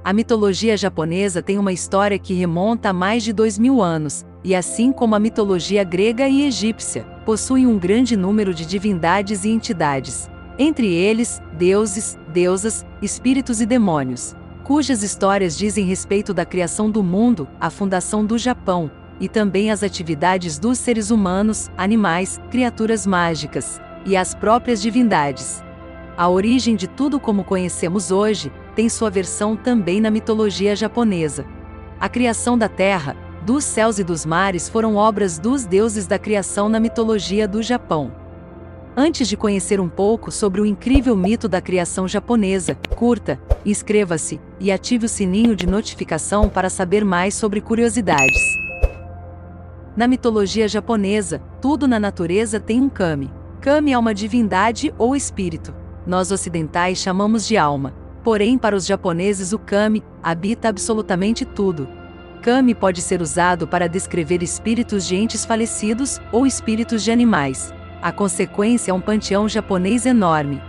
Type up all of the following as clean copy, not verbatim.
A mitologia japonesa tem uma história que remonta a mais de 2000 anos, e assim como a mitologia grega e egípcia, possui um grande número de divindades e entidades. Entre eles, deuses, deusas, espíritos e demônios, cujas histórias dizem respeito da criação do mundo, a fundação do Japão, e também as atividades dos seres humanos, animais, criaturas mágicas, e as próprias divindades. A origem de tudo como conhecemos hoje tem sua versão também na mitologia japonesa. A criação da terra, dos céus e dos mares foram obras dos deuses da criação na mitologia do Japão. Antes de conhecer um pouco sobre o incrível mito da criação japonesa, curta, inscreva-se e ative o sininho de notificação para saber mais sobre curiosidades. Na mitologia japonesa, tudo na natureza tem um kami. Kami é uma divindade ou espírito. Nós ocidentais chamamos de alma. Porém, para os japoneses o kami habita absolutamente tudo. Kami pode ser usado para descrever espíritos de entes falecidos ou espíritos de animais. A consequência é um panteão japonês enorme.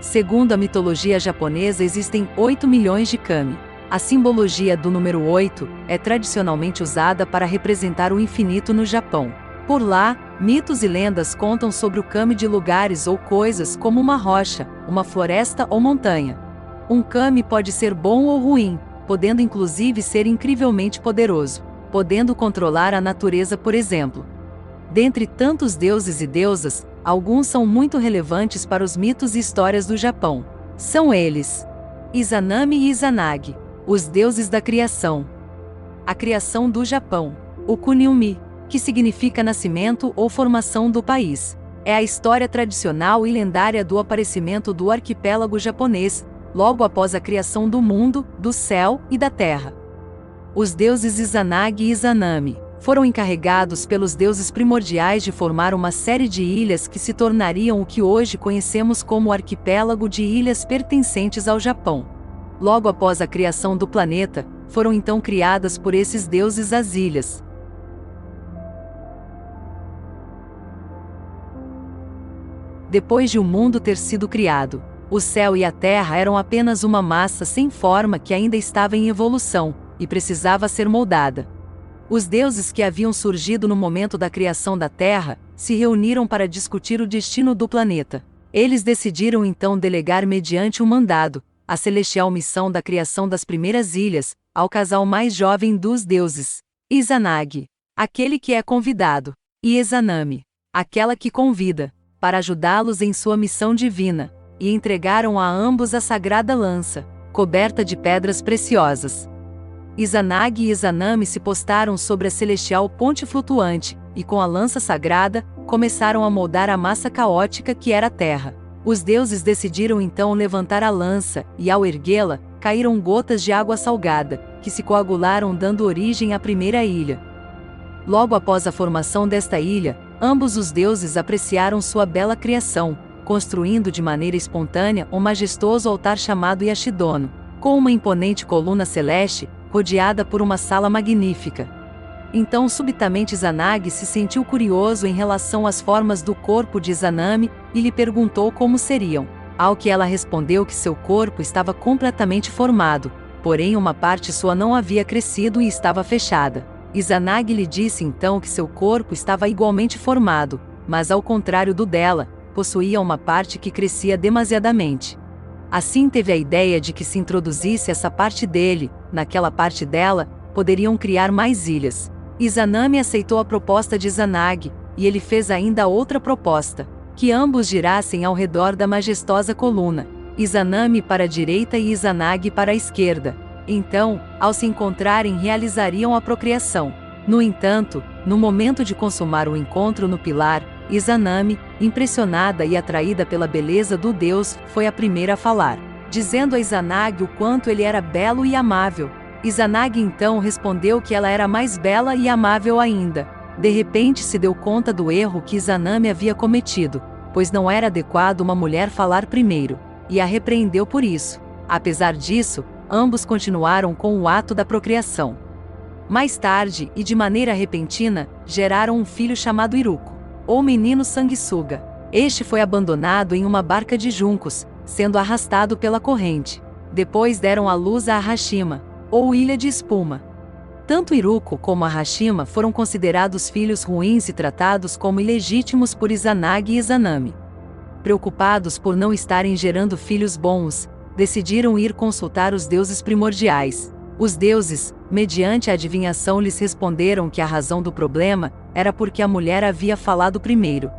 Segundo a mitologia japonesa, existem 8 milhões de kami. A simbologia do número 8 é tradicionalmente usada para representar o infinito no Japão. Por lá, mitos e lendas contam sobre o kami de lugares ou coisas como uma rocha, uma floresta ou montanha. Um kami pode ser bom ou ruim, podendo inclusive ser incrivelmente poderoso, podendo controlar a natureza, por exemplo. Dentre tantos deuses e deusas, alguns são muito relevantes para os mitos e histórias do Japão. São eles: Izanami e Izanagi, os deuses da criação. A criação do Japão. O Kunio-mi, que significa nascimento ou formação do país. É a história tradicional e lendária do aparecimento do arquipélago japonês, logo após a criação do mundo, do céu e da terra. Os deuses Izanagi e Izanami foram encarregados pelos deuses primordiais de formar uma série de ilhas que se tornariam o que hoje conhecemos como o arquipélago de ilhas pertencentes ao Japão. Logo após a criação do planeta, foram então criadas por esses deuses as ilhas. Depois de o mundo ter sido criado, o céu e a terra eram apenas uma massa sem forma que ainda estava em evolução, e precisava ser moldada. Os deuses que haviam surgido no momento da criação da Terra se reuniram para discutir o destino do planeta. Eles decidiram então delegar mediante um mandado a celestial missão da criação das primeiras ilhas ao casal mais jovem dos deuses, Izanagi, aquele que é convidado, e Izanami, aquela que convida, para ajudá-los em sua missão divina, e entregaram a ambos a sagrada lança, coberta de pedras preciosas. Izanagi e Izanami se postaram sobre a celestial ponte flutuante, e com a lança sagrada, começaram a moldar a massa caótica que era a terra. Os deuses decidiram então levantar a lança, e ao erguê-la, caíram gotas de água salgada, que se coagularam dando origem à primeira ilha. Logo após a formação desta ilha, ambos os deuses apreciaram sua bela criação, construindo de maneira espontânea um majestoso altar chamado Yashidono, com uma imponente coluna celeste, rodeada por uma sala magnífica. Então subitamente Izanagi se sentiu curioso em relação às formas do corpo de Izanami e lhe perguntou como seriam. Ao que ela respondeu que seu corpo estava completamente formado, porém uma parte sua não havia crescido e estava fechada. Izanagi lhe disse então que seu corpo estava igualmente formado, mas ao contrário do dela, possuía uma parte que crescia demasiadamente. Assim teve a ideia de que se introduzisse essa parte dele, naquela parte dela, poderiam criar mais ilhas. Izanami aceitou a proposta de Izanagi, e ele fez ainda outra proposta, que ambos girassem ao redor da majestosa coluna, Izanami para a direita e Izanagi para a esquerda. Então, ao se encontrarem realizariam a procriação. No entanto, no momento de consumar o encontro no pilar, Izanami, impressionada e atraída pela beleza do deus, foi a primeira a falar, dizendo a Izanagi o quanto ele era belo e amável. Izanagi então respondeu que ela era mais bela e amável ainda. De repente se deu conta do erro que Izanami havia cometido, pois não era adequado uma mulher falar primeiro, e a repreendeu por isso. Apesar disso, ambos continuaram com o ato da procriação. Mais tarde, e de maneira repentina, geraram um filho chamado Iruko, ou menino sanguessuga. Este foi abandonado em uma barca de juncos, sendo arrastado pela corrente. Depois deram à luz a Hashima, ou Ilha de Espuma. Tanto Iruko como a Hashima foram considerados filhos ruins e tratados como ilegítimos por Izanagi e Izanami. Preocupados por não estarem gerando filhos bons, decidiram ir consultar os deuses primordiais. Os deuses, mediante a adivinhação, lhes responderam que a razão do problema era porque a mulher havia falado primeiro.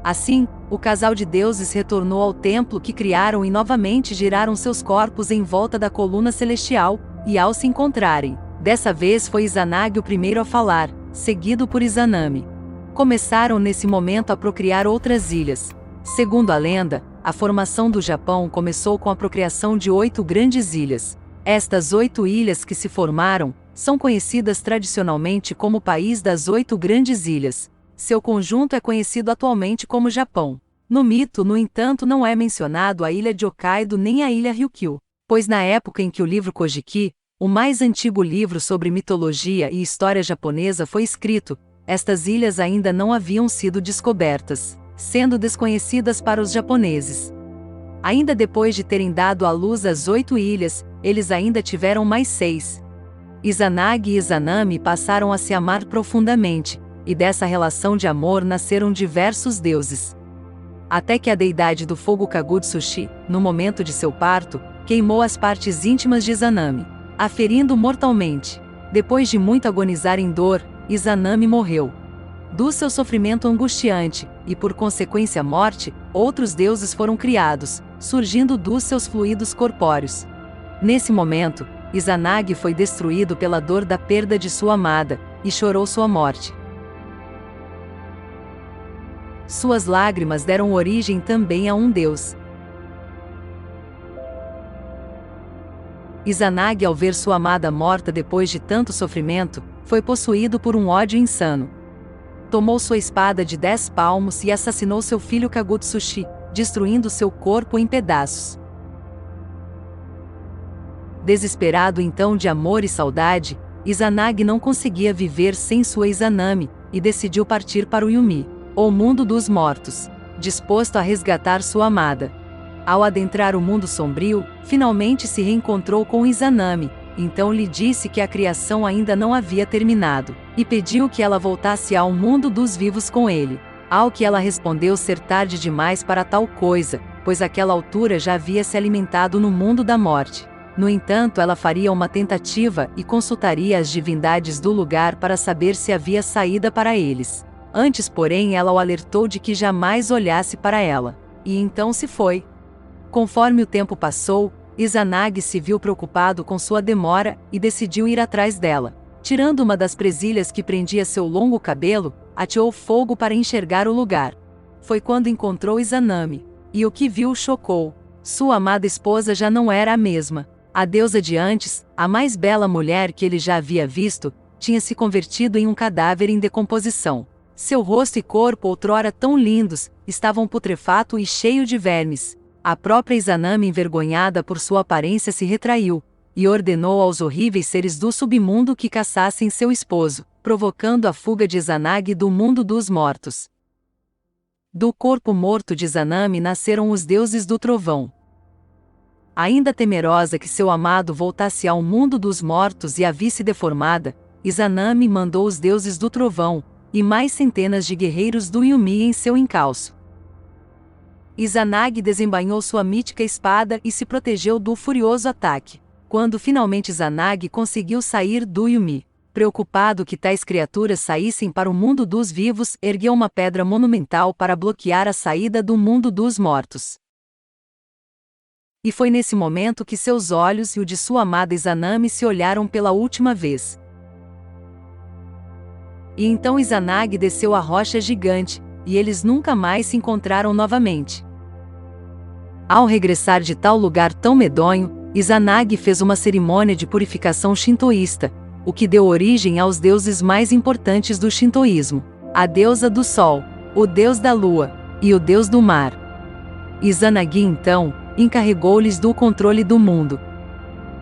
Assim, o casal de deuses retornou ao templo que criaram e novamente giraram seus corpos em volta da coluna celestial, e ao se encontrarem, dessa vez foi Izanagi o primeiro a falar, seguido por Izanami. Começaram nesse momento a procriar outras ilhas. Segundo a lenda, a formação do Japão começou com a procriação de 8 grandes ilhas. Estas 8 ilhas que se formaram são conhecidas tradicionalmente como o País das 8 Grandes Ilhas. Seu conjunto é conhecido atualmente como Japão. No mito, no entanto, não é mencionado a ilha de Hokkaido nem a ilha Ryukyu, pois na época em que o livro Kojiki, o mais antigo livro sobre mitologia e história japonesa, foi escrito, estas ilhas ainda não haviam sido descobertas, sendo desconhecidas para os japoneses. Ainda depois de terem dado à luz as 8 ilhas, eles ainda tiveram mais 6. Izanagi e Izanami passaram a se amar profundamente, e dessa relação de amor nasceram diversos deuses. Até que a deidade do fogo Kagutsuchi, no momento de seu parto, queimou as partes íntimas de Izanami, a ferindo mortalmente. Depois de muito agonizar em dor, Izanami morreu. Do seu sofrimento angustiante, e por consequência a morte, outros deuses foram criados, surgindo dos seus fluidos corpóreos. Nesse momento, Izanagi foi destruído pela dor da perda de sua amada, e chorou sua morte. Suas lágrimas deram origem também a um deus. Izanagi, ao ver sua amada morta depois de tanto sofrimento, foi possuído por um ódio insano. Tomou sua espada de 10 palmos e assassinou seu filho Kagutsuchi, destruindo seu corpo em pedaços. Desesperado então de amor e saudade, Izanagi não conseguia viver sem sua Izanami, e decidiu partir para o Yumi, ou mundo dos mortos, disposto a resgatar sua amada. Ao adentrar o mundo sombrio, finalmente se reencontrou com Izanami, então lhe disse que a criação ainda não havia terminado, e pediu que ela voltasse ao mundo dos vivos com ele. Ao que ela respondeu ser tarde demais para tal coisa, pois àquela altura já havia se alimentado no mundo da morte. No entanto, ela faria uma tentativa e consultaria as divindades do lugar para saber se havia saída para eles. Antes, porém, ela o alertou de que jamais olhasse para ela. E então se foi. Conforme o tempo passou, Izanagi se viu preocupado com sua demora e decidiu ir atrás dela. Tirando uma das presilhas que prendia seu longo cabelo, ateou fogo para enxergar o lugar. Foi quando encontrou Izanami, e o que viu o chocou. Sua amada esposa já não era a mesma. A deusa de antes, a mais bela mulher que ele já havia visto, tinha se convertido em um cadáver em decomposição. Seu rosto e corpo, outrora tão lindos, estavam putrefato e cheio de vermes. A própria Izanami, envergonhada por sua aparência, se retraiu, e ordenou aos horríveis seres do submundo que caçassem seu esposo, provocando a fuga de Izanagi do mundo dos mortos. Do corpo morto de Izanami nasceram os deuses do trovão. Ainda temerosa que seu amado voltasse ao mundo dos mortos e a visse deformada, Izanami mandou os deuses do trovão, e mais centenas de guerreiros do Yumi em seu encalço. Izanagi desembainhou sua mítica espada e se protegeu do furioso ataque. Quando finalmente Izanagi conseguiu sair do Yumi, preocupado que tais criaturas saíssem para o mundo dos vivos, ergueu uma pedra monumental para bloquear a saída do mundo dos mortos. E foi nesse momento que seus olhos e o de sua amada Izanami se olharam pela última vez. E então Izanagi desceu a rocha gigante, e eles nunca mais se encontraram novamente. Ao regressar de tal lugar tão medonho, Izanagi fez uma cerimônia de purificação shintoísta, o que deu origem aos deuses mais importantes do shintoísmo: a deusa do sol, o deus da lua, e o deus do mar. Izanagi então encarregou-lhes do controle do mundo.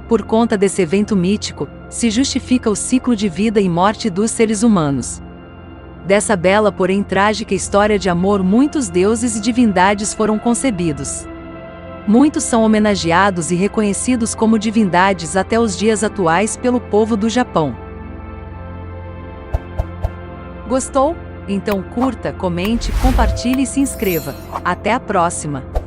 Por conta desse evento mítico, se justifica o ciclo de vida e morte dos seres humanos. Dessa bela, porém trágica história de amor, muitos deuses e divindades foram concebidos. Muitos são homenageados e reconhecidos como divindades até os dias atuais pelo povo do Japão. Gostou? Então curta, comente, compartilhe e se inscreva. Até a próxima!